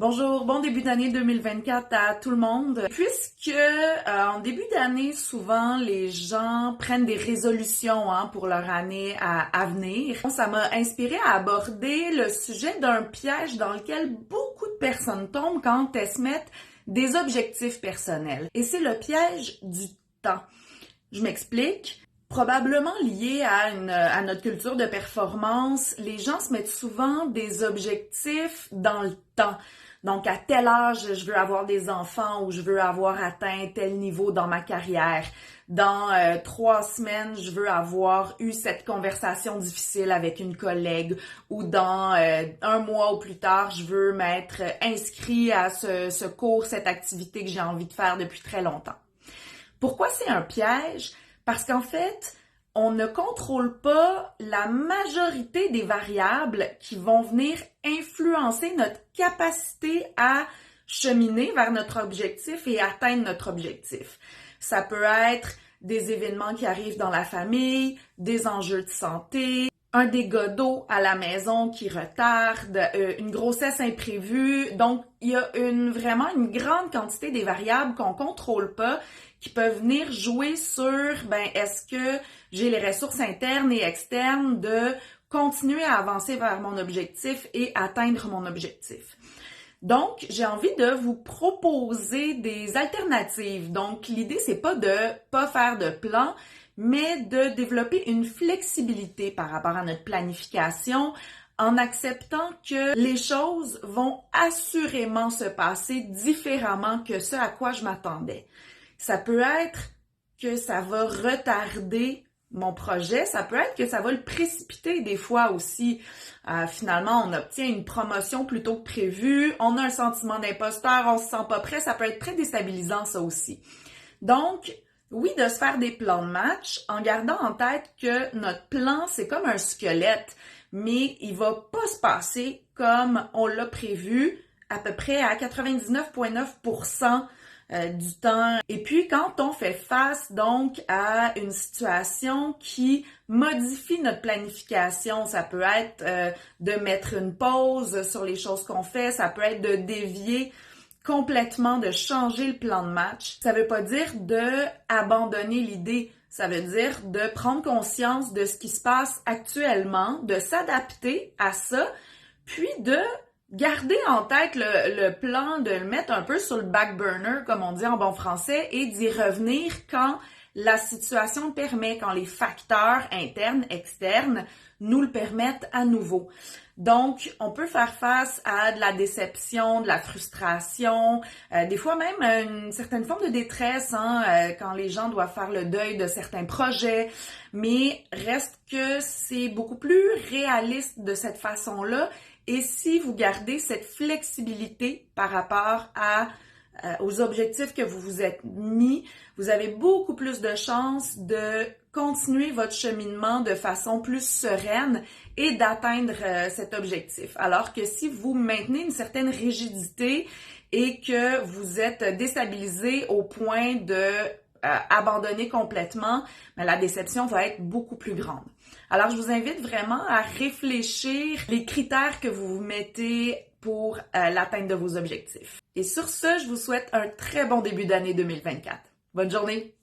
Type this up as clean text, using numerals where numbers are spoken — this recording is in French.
Bonjour, bon début d'année 2024 à tout le monde. Puisque en début d'année, souvent les gens prennent des résolutions pour leur année à venir. Ça m'a inspiré à aborder le sujet d'un piège dans lequel beaucoup de personnes tombent quand elles se mettent des objectifs personnels. Et c'est le piège du temps. Je m'explique. Probablement lié à notre culture de performance, les gens se mettent souvent des objectifs dans le temps. Donc, à tel âge, je veux avoir des enfants ou je veux avoir atteint tel niveau dans ma carrière. Dans 3 semaines, je veux avoir eu cette conversation difficile avec une collègue. Ou dans 1 mois ou plus tard, je veux m'être inscrit à ce cours, cette activité que j'ai envie de faire depuis très longtemps. Pourquoi c'est un piège? Parce qu'en fait, on ne contrôle pas la majorité des variables qui vont venir influencer notre capacité à cheminer vers notre objectif et atteindre notre objectif. Ça peut être des événements qui arrivent dans la famille, des enjeux de santé, un dégât d'eau à la maison qui retarde, une grossesse imprévue. Donc, il y a vraiment une grande quantité des variables qu'on contrôle pas qui peuvent venir jouer sur, est-ce que j'ai les ressources internes et externes de continuer à avancer vers mon objectif et atteindre mon objectif. Donc, j'ai envie de vous proposer des alternatives. Donc, l'idée, c'est pas de pas faire de plan, mais de développer une flexibilité par rapport à notre planification en acceptant que les choses vont assurément se passer différemment que ce à quoi je m'attendais. Ça peut être que ça va retarder mon projet, ça peut être que ça va le précipiter des fois aussi. Finalement, on obtient une promotion plutôt que prévu, on a un sentiment d'imposteur, on se sent pas prêt, ça peut être très déstabilisant ça aussi. Donc, oui, de se faire des plans de match en gardant en tête que notre plan, c'est comme un squelette, mais il va pas se passer comme on l'a prévu à peu près à 99,9% du temps. Et puis, quand on fait face donc à une situation qui modifie notre planification, ça peut être de mettre une pause sur les choses qu'on fait, ça peut être de dévier complètement, de changer le plan de match. Ça veut pas dire de abandonner l'idée, ça veut dire de prendre conscience de ce qui se passe actuellement, de s'adapter à ça, puis de garder en tête le plan, de le mettre un peu sur le back burner, comme on dit en bon français, et d'y revenir quand la situation le permet, quand les facteurs internes, externes nous le permettent à nouveau. Donc, on peut faire face à de la déception, de la frustration, des fois même une certaine forme de détresse quand les gens doivent faire le deuil de certains projets, mais reste que c'est beaucoup plus réaliste de cette façon-là. Et si vous gardez cette flexibilité par rapport aux objectifs que vous vous êtes mis, vous avez beaucoup plus de chances de continuer votre cheminement de façon plus sereine et d'atteindre cet objectif. Alors que si vous maintenez une certaine rigidité et que vous êtes déstabilisé au point de abandonner complètement, la déception va être beaucoup plus grande. Alors, je vous invite vraiment à réfléchir les critères que vous vous mettez pour l'atteinte de vos objectifs. Et sur ce, je vous souhaite un très bon début d'année 2024. Bonne journée!